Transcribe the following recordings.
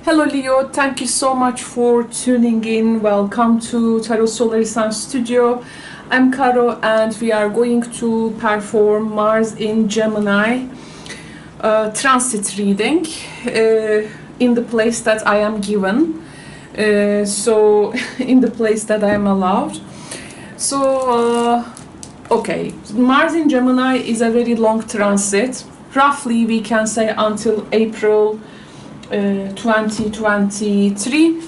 Hello Leo, thank you so much for tuning in. Welcome to Tarot Solar Sun Studio. I'm Caro and we are going to perform Mars in Gemini transit reading in the place that I am given. So in the place that I am allowed. So okay, Mars in Gemini is a very long transit. Roughly we can say until April 2023,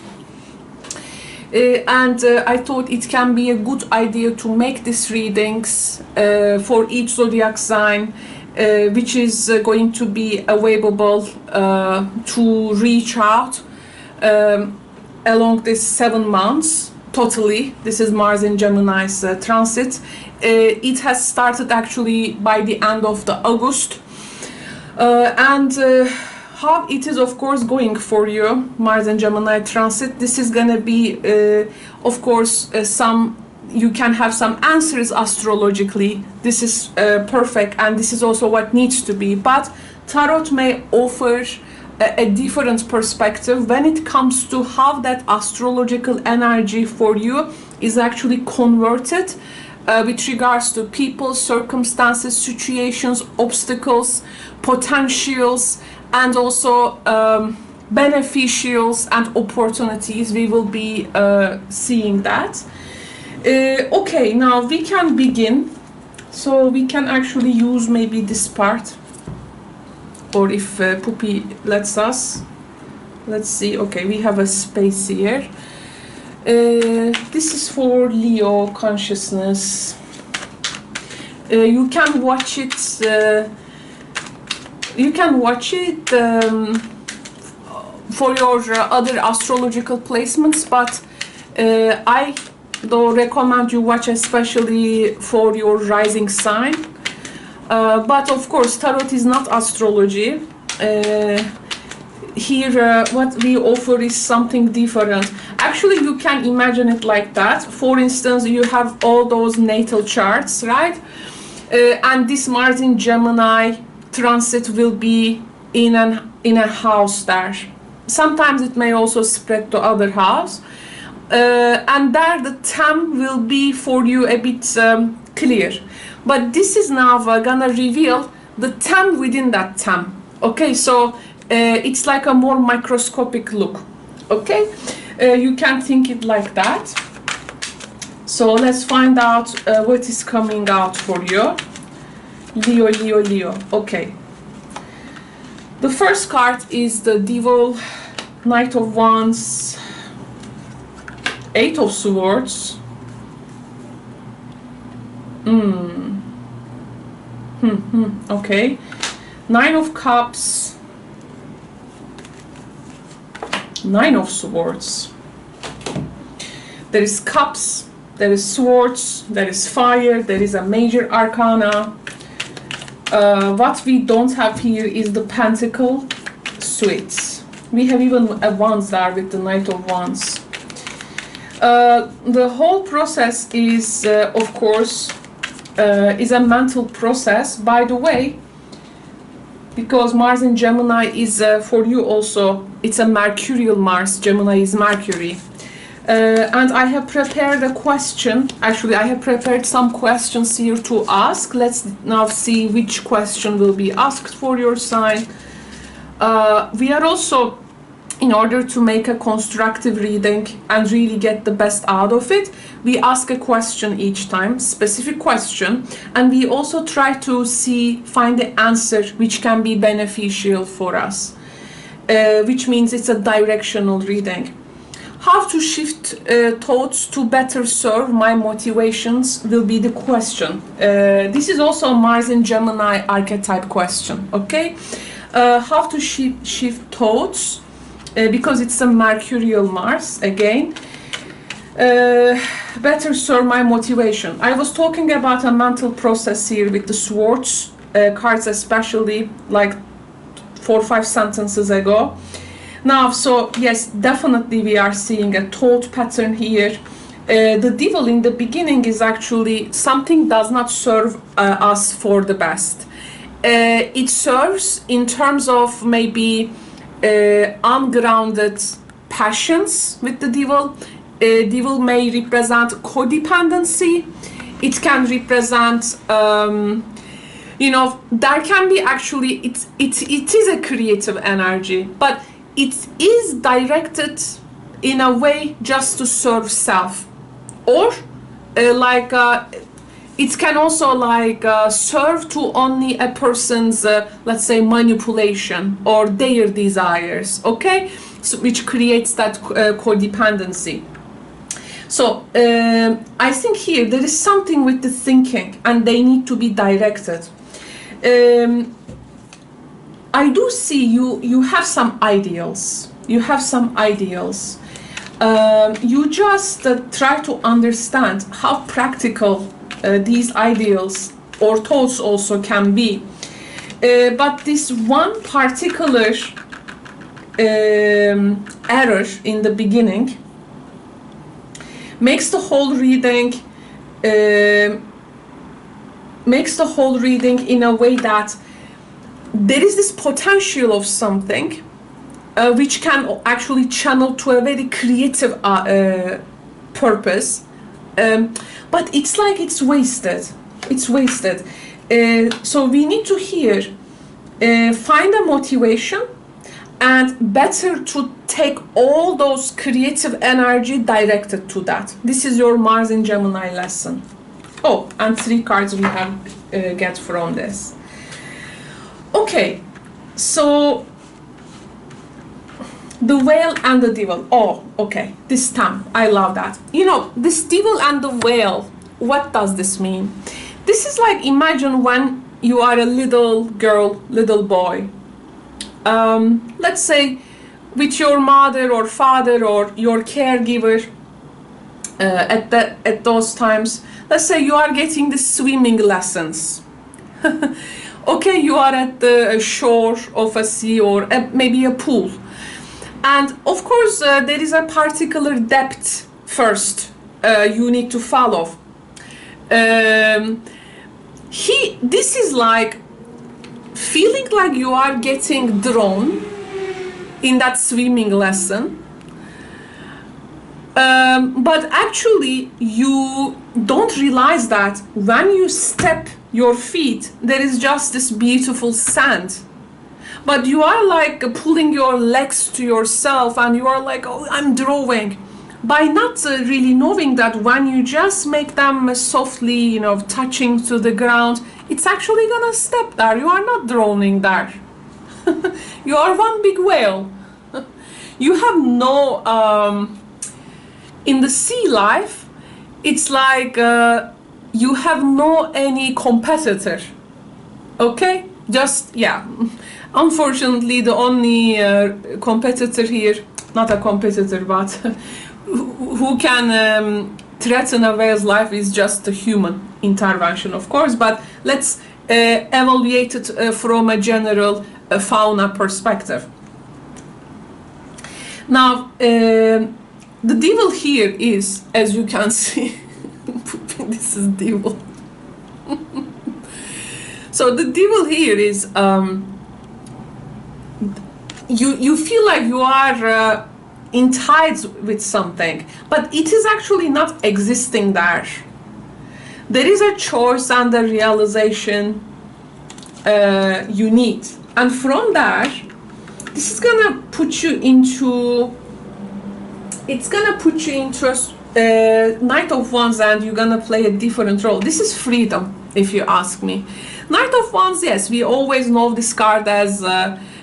and I thought it can be a good idea to make these readings for each zodiac sign, which is going to be available to reach out along these 7 months totally. This is Mars in Gemini's transit. It has started actually by the end of the August, and how it is of course going for you, Mars and Gemini transit. This is gonna be of course you can have some answers astrologically. This is perfect, and this is also what needs to be, but tarot may offer a different perspective when it comes to how that astrological energy for you is actually converted with regards to people, circumstances, situations, obstacles, potentials, and also beneficials and opportunities. We will be seeing that. Okay, now we can begin. So we can actually use maybe this part, or if Puppy lets us. Let's see. Okay, we have a space here. This is for Leo consciousness. You can watch it. You can watch it for your other astrological placements, but I though recommend you watch especially for your rising sign. But of course, tarot is not astrology. Here, what we offer is something different. Actually, you can imagine it like that. For instance, you have all those natal charts, right? And this Mars in Gemini transit will be in a house there. Sometimes it may also spread to other house, and there the theme will be for you a bit clear. But this is now gonna reveal the theme within that theme. Okay, so it's like a more microscopic look. Okay, you can think it like that. So let's find out what is coming out for you. Leo, Leo, Leo. Okay. The first card is the Devil, Knight of Wands, Eight of Swords. Okay. Nine of Cups, Nine of Swords. There is Cups, there is Swords, there is Fire, there is a major arcana. What we don't have here is the Pentacle suites. We have even a Wands there with the Knight of Wands. The whole process is, of course, is a mental process. By the way, because Mars in Gemini is for you also, it's a Mercurial Mars. Gemini is Mercury. And I have prepared a question. Actually, I have prepared some questions here to ask. Let's now see which question will be asked for your sign. We are also, in order to make a constructive reading and really get the best out of it, we ask a question each time, specific question, and we also try to find the answer which can be beneficial for us, which means it's a directional reading. How to shift thoughts to better serve my motivations will be the question. This is also a Mars in Gemini archetype question, okay? How to shift thoughts, because it's a Mercurial Mars again. Better serve my motivation. I was talking about a mental process here with the Swords cards, especially like 4 or 5 sentences ago. Now, so yes, definitely we are seeing a thought pattern here. The Devil in the beginning is actually something does not serve us for the best. It serves in terms of maybe ungrounded passions with the devil. Devil may represent codependency. It can represent, you know, there can be actually, it is a creative energy, but it is directed in a way just to serve self, or it can also serve to only a person's let's say manipulation or their desires, okay, so, which creates that codependency. So I think here there is something with the thinking, and they need to be directed. I do see you have some ideals. You have some ideals. You just try to understand how practical these ideals or thoughts also can be. But this one particular error in the beginning makes the whole reading in a way that there is this potential of something which can actually channel to a very creative purpose, but it's like it's wasted. It's wasted. So we need to here find a motivation, and better to take all those creative energy directed to that. This is your Mars in Gemini lesson. Oh, and 3 cards we have get from this. Okay, so the whale and the devil. Oh, okay, this time, I love that. You know, this devil and the whale, what does this mean? This is like, imagine when you are a little girl, little boy, let's say with your mother or father or your caregiver at those times. Let's say you are getting the swimming lessons. Okay, you are at the shore of a sea or maybe a pool. And of course, there is a particular depth first you need to follow. This is like feeling like you are getting drawn in that swimming lesson. But actually, you don't realize that when you step your feet, there is just this beautiful sand. But you are like pulling your legs to yourself, and you are like, oh, I'm drawing. By not really knowing that when you just make them softly, you know, touching to the ground, it's actually gonna step there. You are not drowning there. You are one big whale. You have no, in the sea life, it's like you have no any competitor. Okay? Just, yeah. Unfortunately, the only competitor here, not a competitor, but who can threaten a whale's life is just a human intervention, of course. But let's evaluate it from a general fauna perspective. Now, the devil here is, as you can see, this is devil. So the devil here is, you feel like you are entitled with something, but it is actually not existing there. There is a choice and a realization you need, and from there, this is gonna put you into. It's gonna put you into a Knight of Wands, and you're gonna play a different role. This is freedom, if you ask me. Knight of Wands, yes, we always know this card as.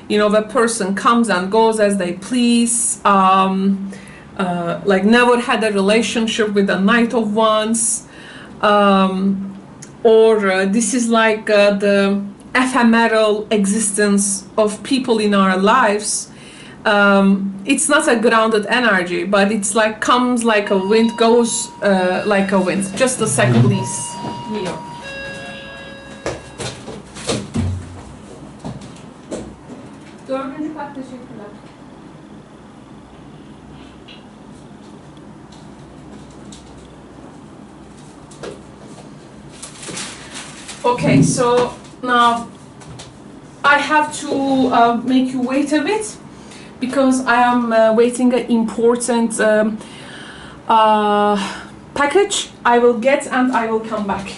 You know, the person comes and goes as they please, like never had a relationship with a Knight of Wands, or this is like the ephemeral existence of people in our lives. It's not a grounded energy, but it's like comes like a wind, goes like a wind. Just a second, please. Leo. Dördüncü kat, teşekkürler. Okay, so now I have to make you wait a bit. because I am waiting an important package. I will get and I will come back.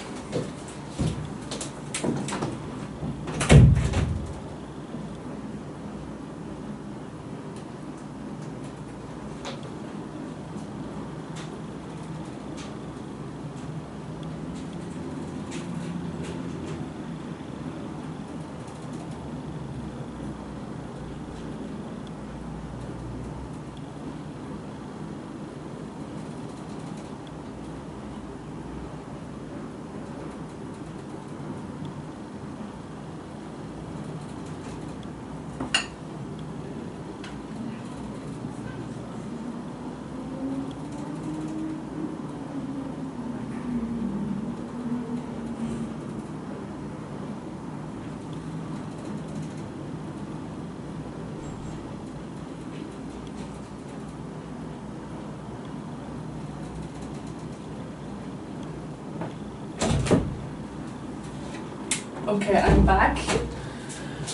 Okay, I'm back.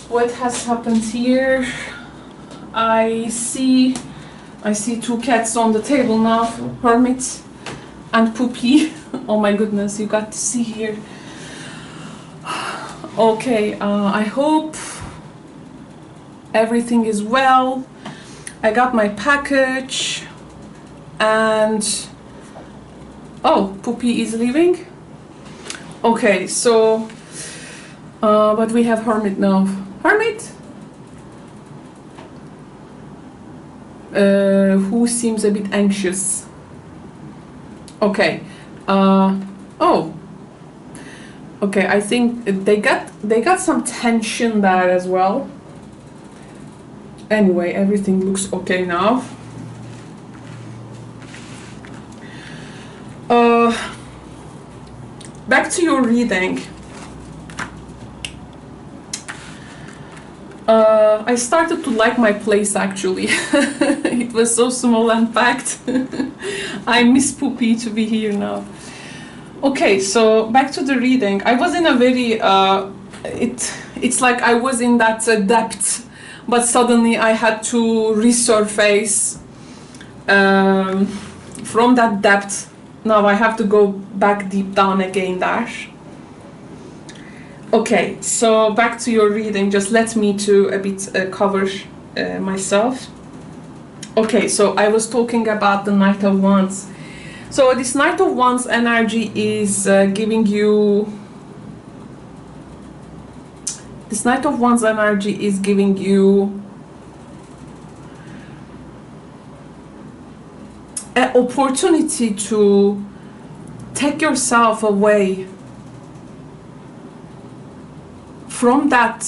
What has happened here? I see two cats on the table now, Hermit and Poopy. Oh my goodness, you got to see here. Okay, I hope everything is well. I got my package and oh, Poopy is leaving. Okay, so but we have Hermit now. Hermit? Who seems a bit anxious. Okay. Oh. Okay, I think they got some tension there as well. Anyway, everything looks okay now. Back to your reading. I started to like my place actually. It was so small and packed. I miss Poopy to be here now. Okay, so back to the reading. I was in a very it's like I was in that depth, but suddenly I had to resurface from that depth. Now I have to go back deep down again there. Okay, so back to your reading. Just let me to a bit cover myself. Okay, so I was talking about the Knight of Wands. So this Knight of Wands energy is giving you... This Knight of Wands energy is giving you an opportunity to take yourself away from that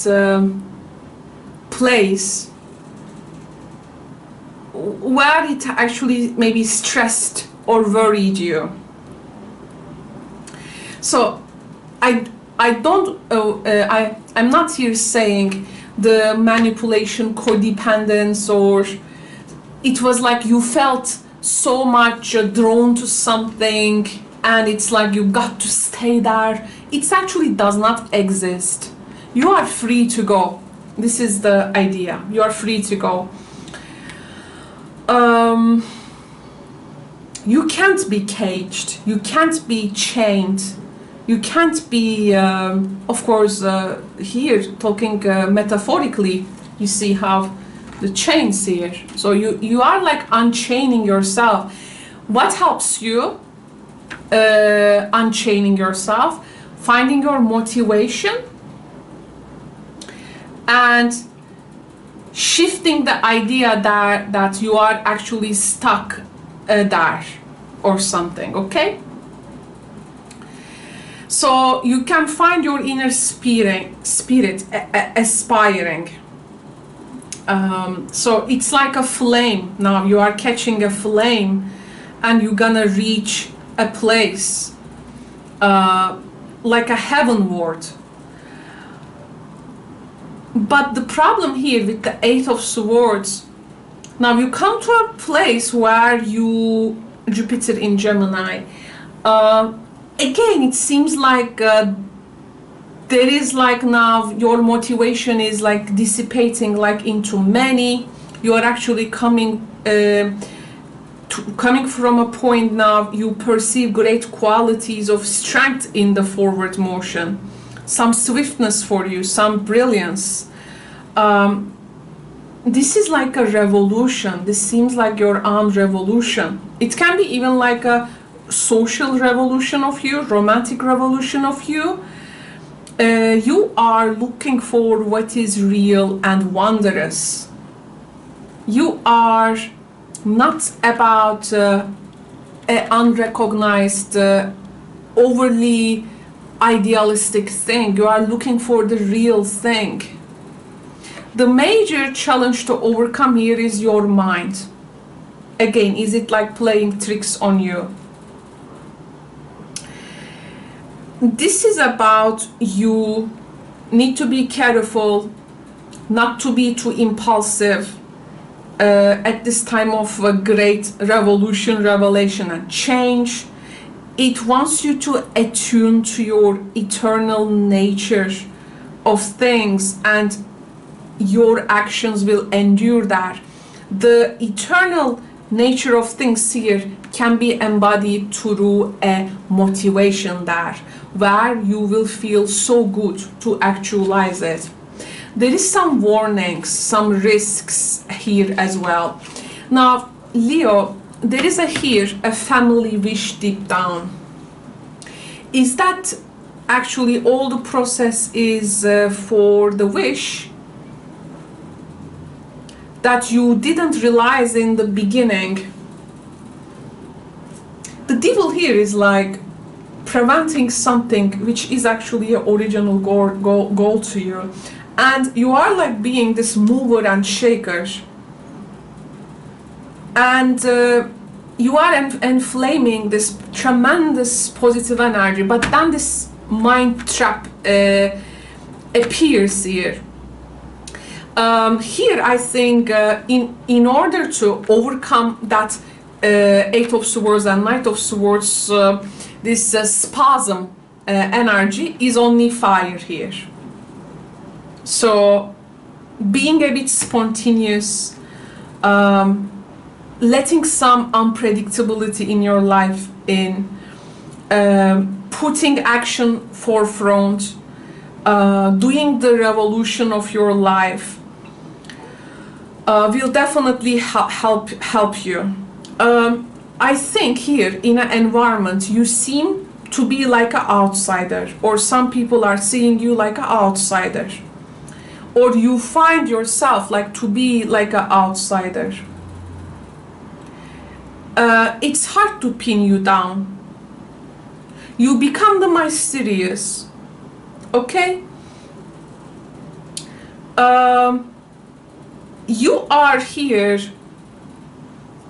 place where it actually maybe stressed or worried you. So I'm not here saying the manipulation, codependence, or it was like you felt so much drawn to something and it's like you got to stay there. It actually does not exist. You are free to go. This is the idea. You are free to go. You can't be caged. You can't be chained. You can't be, of course, here talking metaphorically, you see how the chains here. So you are like unchaining yourself. What helps you unchaining yourself? Finding your motivation and shifting the idea that you are actually stuck there or something, okay? So you can find your inner spirit aspiring. So it's like a flame. Now you are catching a flame and you're gonna reach a place like a heavenward. But the problem here with the Eight of Swords, now you come to a place where you, Jupiter in Gemini, again it seems like there is like now your motivation is like dissipating like into many You are actually coming from a point now you perceive great qualities of strength in the forward motion, some swiftness for you, some brilliance. This is like a revolution. This seems like your own revolution. It can be even like a social revolution of you, romantic revolution of you. You are looking for what is real and wondrous. You are not about an unrecognized, overly idealistic thing. You are looking for the real thing. The major challenge to overcome here is your mind. Again, is it like playing tricks on you? This is about you need to be careful not to be too impulsive at this time of a great revolution, revelation, and change. It wants you to attune to your eternal nature of things, and your actions will endure that. The eternal nature of things here can be embodied through a motivation there, where you will feel so good to actualize it. There is some warnings, some risks here as well. Now, Leo, there is here a family wish deep down. Is that actually all the process is for the wish that you didn't realize in the beginning? The devil here is like preventing something which is actually an original goal to you. And you are like being this mover and shaker. And you are inflaming this tremendous positive energy, but then this mind trap appears here. Here I think in order to overcome that Eight of Swords and Knight of Swords, this spasm energy is only fire here. So being a bit spontaneous, letting some unpredictability in your life in, putting action forefront, doing the revolution of your life will definitely help you. I think here in an environment you seem to be like an outsider, or some people are seeing you like an outsider, or you find yourself like to be like an outsider. It's hard to pin you down. You become the mysterious, okay? You are here,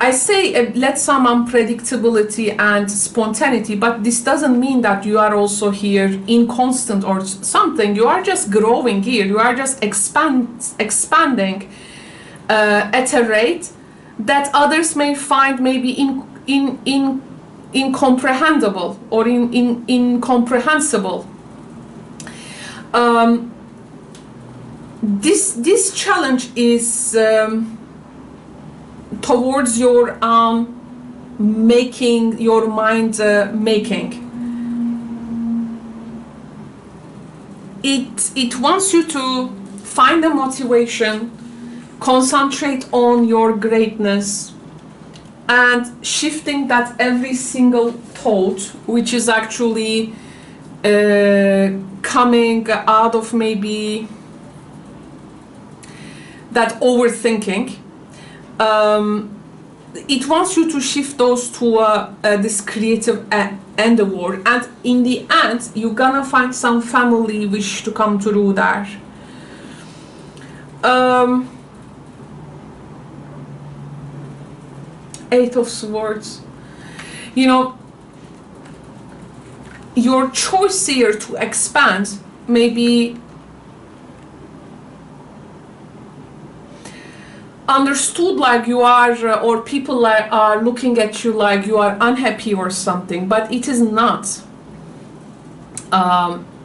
I say let some unpredictability and spontaneity, but this doesn't mean that you are also here inconstant or something. You are just growing here. You are just expanding at a rate that others may find maybe incomprehensible or incomprehensible. This challenge is towards your making your mind making. It wants you to find a motivation, concentrate on your greatness, and shifting that every single thought which is actually coming out of maybe that overthinking. It wants you to shift those to this creative endeavor, and in the end you're gonna find some family wish to come through there. Eight of Swords. You know, your choice here to expand maybe understood like you are, or people are looking at you like you are unhappy or something, but it is not.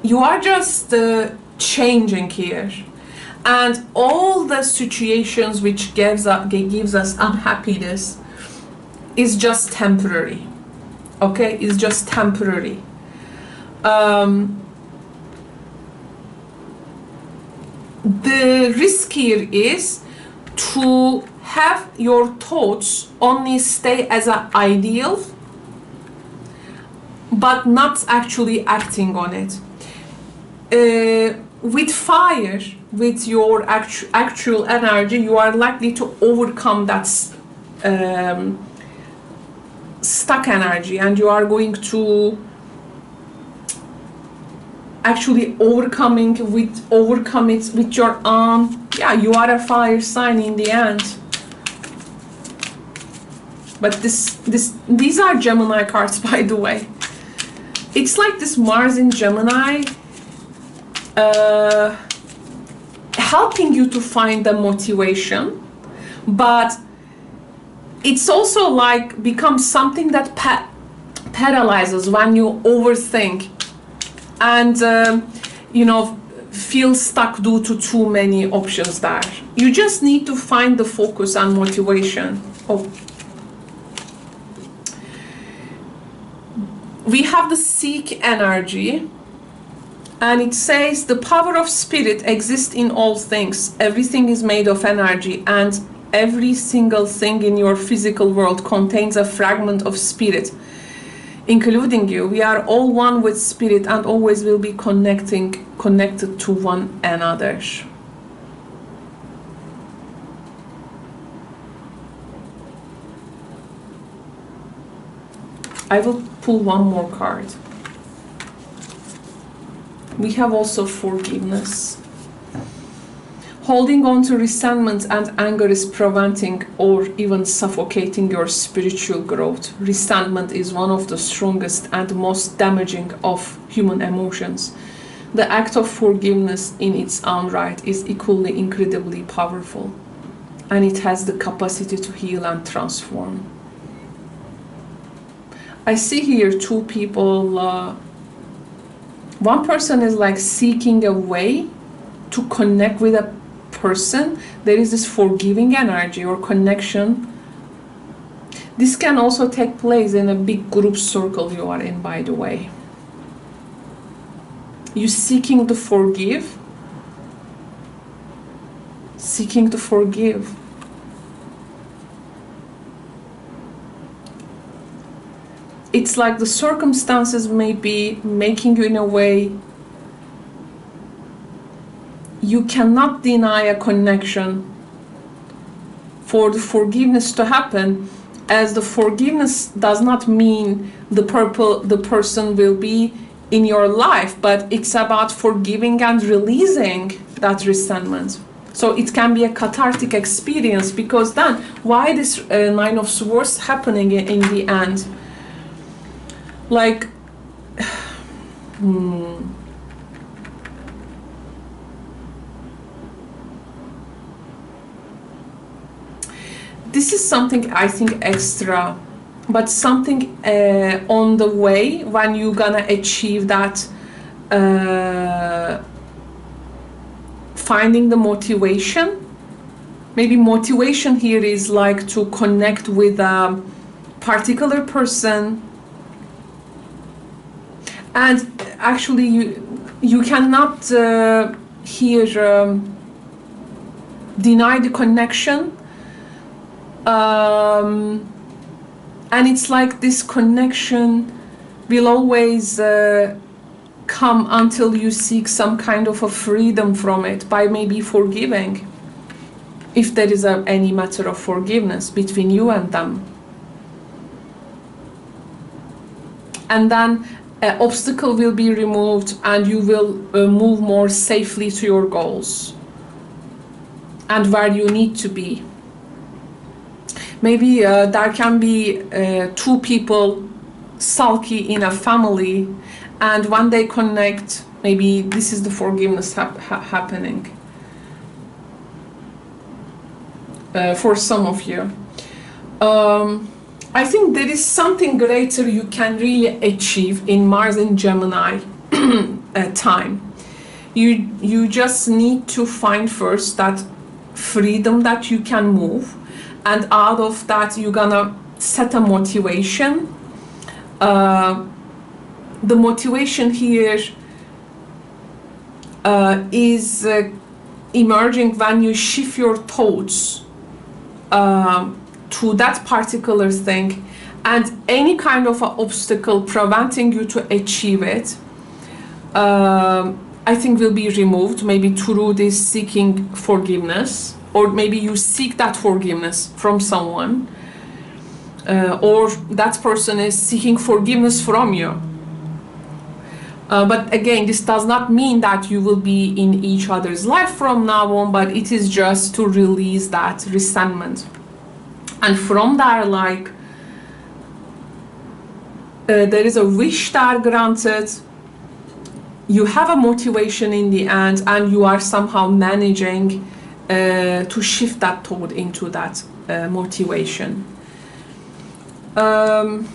You are just changing here, And all the situations which gives us unhappiness is just temporary. Okay, it's just temporary. The risk here is to have your thoughts only stay as an ideal, but not actually acting on it. With fire, with your actual energy, you are likely to overcome that stuck energy, and you are going to actually overcome it with your own. Yeah, you are a fire sign in the end. But these are Gemini cards, by the way. It's like this Mars in Gemini helping you to find the motivation, but it's also like becomes something that paralyzes when you overthink and feel stuck due to too many options there. You just need to find the focus and motivation. We have the seek energy, and it says the power of spirit exists in all things. Everything is made of energy, and every single thing in your physical world contains a fragment of spirit, including you. We are all one with spirit and always will be connected to one another. I will pull one more card. We have also forgiveness. Holding on to resentment and anger is preventing or even suffocating your spiritual growth. Resentment is one of the strongest and most damaging of human emotions. The act of forgiveness in its own right is equally incredibly powerful, and it has the capacity to heal and transform. I see here two people. One person is like seeking a way to connect with a person. There is this forgiving energy or connection. This can also take place in a big group circle you are in, by the way. You seeking to forgive. Seeking to forgive. It's like the circumstances may be making you in a way you cannot deny a connection for the forgiveness to happen, as the forgiveness does not mean the person will be in your life, but it's about forgiving and releasing that resentment. So it can be a cathartic experience, because then why this Nine of Swords happening in the end? Like, this is something I think extra, but something on the way when you're gonna achieve that, finding the motivation. Maybe motivation here is like to connect with a particular person. And actually, you cannot here deny the connection. And it's like this connection will always come until you seek some kind of a freedom from it by maybe forgiving, if there is any matter of forgiveness between you and them. And then an obstacle will be removed, and you will move more safely to your goals and where you need to be. Maybe there can be two people sulky in a family, and when they connect, maybe this is the forgiveness happening for some of you. I think there is something greater you can really achieve in Mars and Gemini time. You just need to find first that freedom that you can move, and out of that you're gonna set a motivation. The motivation here is emerging when you shift your thoughts to that particular thing, and any kind of obstacle preventing you to achieve it, I think will be removed, maybe through this seeking forgiveness, or maybe you seek that forgiveness from someone, or that person is seeking forgiveness from you. But again, this does not mean that you will be in each other's life from now on, but it is just to release that resentment. And from there, like, there is a wish that granted, you have a motivation in the end, and you are somehow managing to shift that thought into that motivation. 2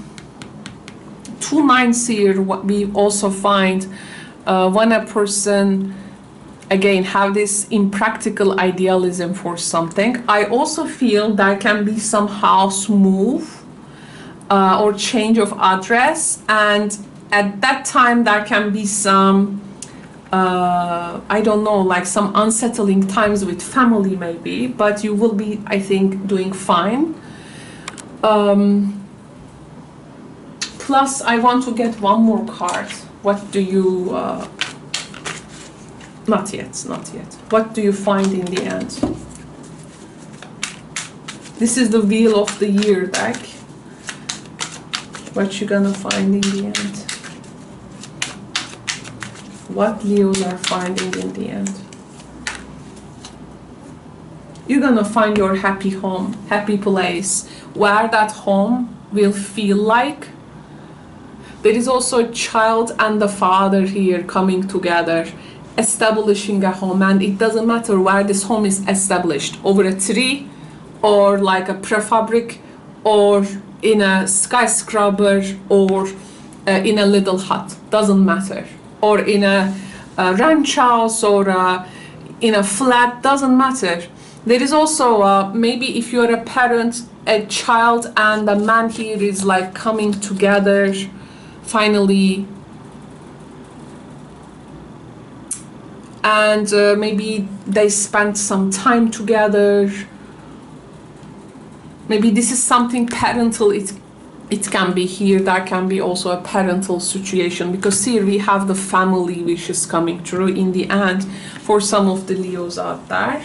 9s here, what we also find when a person, again, have this impractical idealism for something, I also feel there can be some house move or change of address, and at that time there can be some I don't know, like some unsettling times with family maybe, but you will be, I think, doing fine. Plus I want to get one more card. What do you not yet. What do you find in the end? This is the Wheel of the Year deck. What you gonna find in the end? What Leos are finding in the end? You're gonna find your happy home, happy place, where that home will feel like. There is also a child and the father here coming together, establishing a home, and it doesn't matter where this home is established, over a tree, or like a prefabric, or in a skyscraper, or in a little hut, doesn't matter, or in a ranch house, or in a flat, doesn't matter. There is also maybe if you're a parent, a child and a man here is like coming together finally, and maybe they spent some time together. Maybe this is something parental. It can be here. There can be also a parental situation, because here we have the family wishes coming through in the end for some of the Leos out there.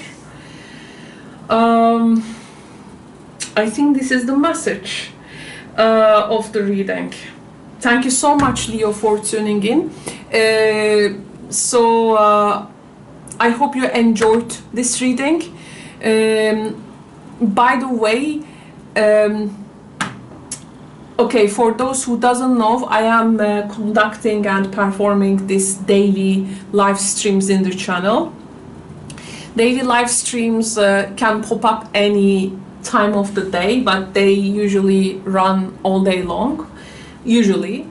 I think this is the message of the reading. Thank you so much, Leo, for tuning in. I hope you enjoyed this reading. By the way, okay, for those who doesn't know, I am conducting and performing these daily live streams in the channel. Daily live streams can pop up any time of the day, but they usually run all day long. Usually,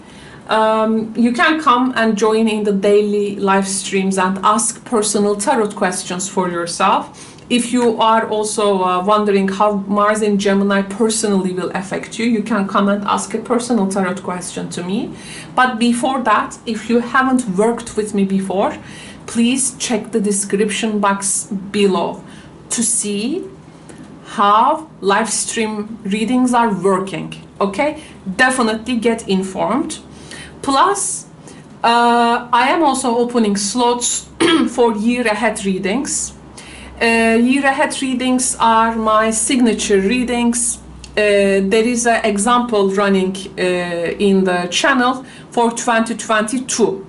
you can come and join in the daily live streams and ask personal tarot questions for yourself. If you are also wondering how Mars in Gemini personally will affect you, you can come and ask a personal tarot question to me. But before that, if you haven't worked with me before, please check the description box below to see how live stream readings are working. Okay, definitely get informed. Plus, I am also opening slots for year ahead readings. Year ahead readings are my signature readings. There is an example running in the channel for 2022.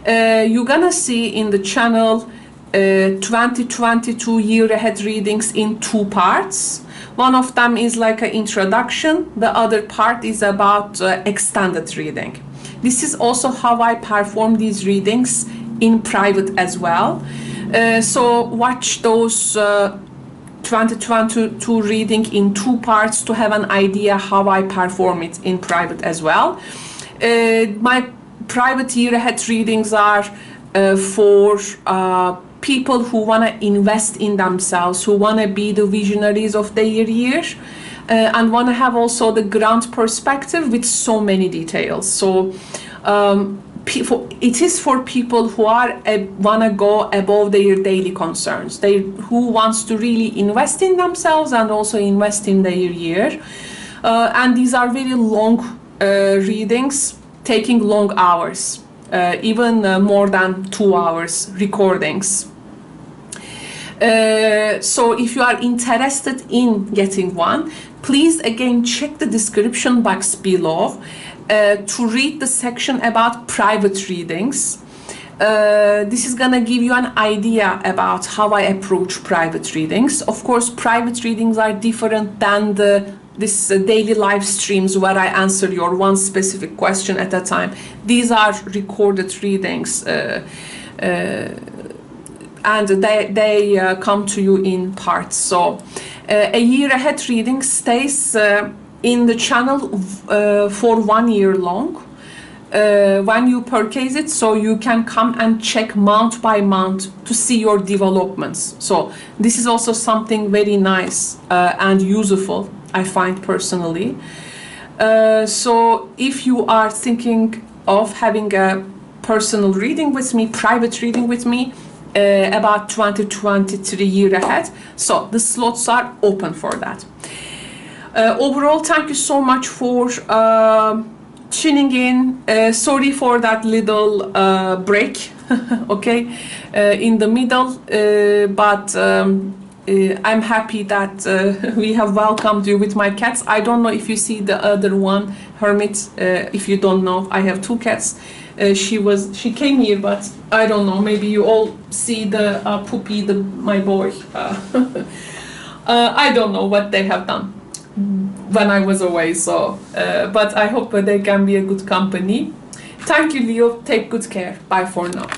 You're gonna see in the channel 2022 year ahead readings in 2 parts. One of them is like an introduction, the other part is about extended reading. This is also how I perform these readings in private as well. So watch those 2022 reading in 2 parts to have an idea how I perform it in private as well. My private year ahead readings are for people who want to invest in themselves, who want to be the visionaries of their year, and want to have also the ground perspective with so many details. So it is for people who are want to go above their daily concerns. Who wants to really invest in themselves and also invest in their year. And these are very long readings, taking long hours, even more than 2 hours recordings. So if you are interested in getting one, please again check the description box below to read the section about private readings. This is gonna give you an idea about how I approach private readings. Of course, private readings are different than this daily live streams where I answer your one specific question at a time. These are recorded readings, and they come to you in parts. So a year ahead reading stays in the channel for 1 year long when you purchase it, so you can come and check month by month to see your developments. So this is also something very nice and useful, I find personally. So if you are thinking of having a personal reading with me, private reading with me, about 2023 year ahead, so the slots are open for that. Overall, thank you so much for tuning in. Sorry for that little break, okay, in the middle, but I'm happy that we have welcomed you with my cats. I don't know if you see the other one, Hermit. If you don't know, I have 2 cats. She came here, but I don't know, maybe you all see the puppy, my boy. I don't know what they have done when I was away, so but I hope they can be a good company. Thank you, Leo. Take good care. Bye for now.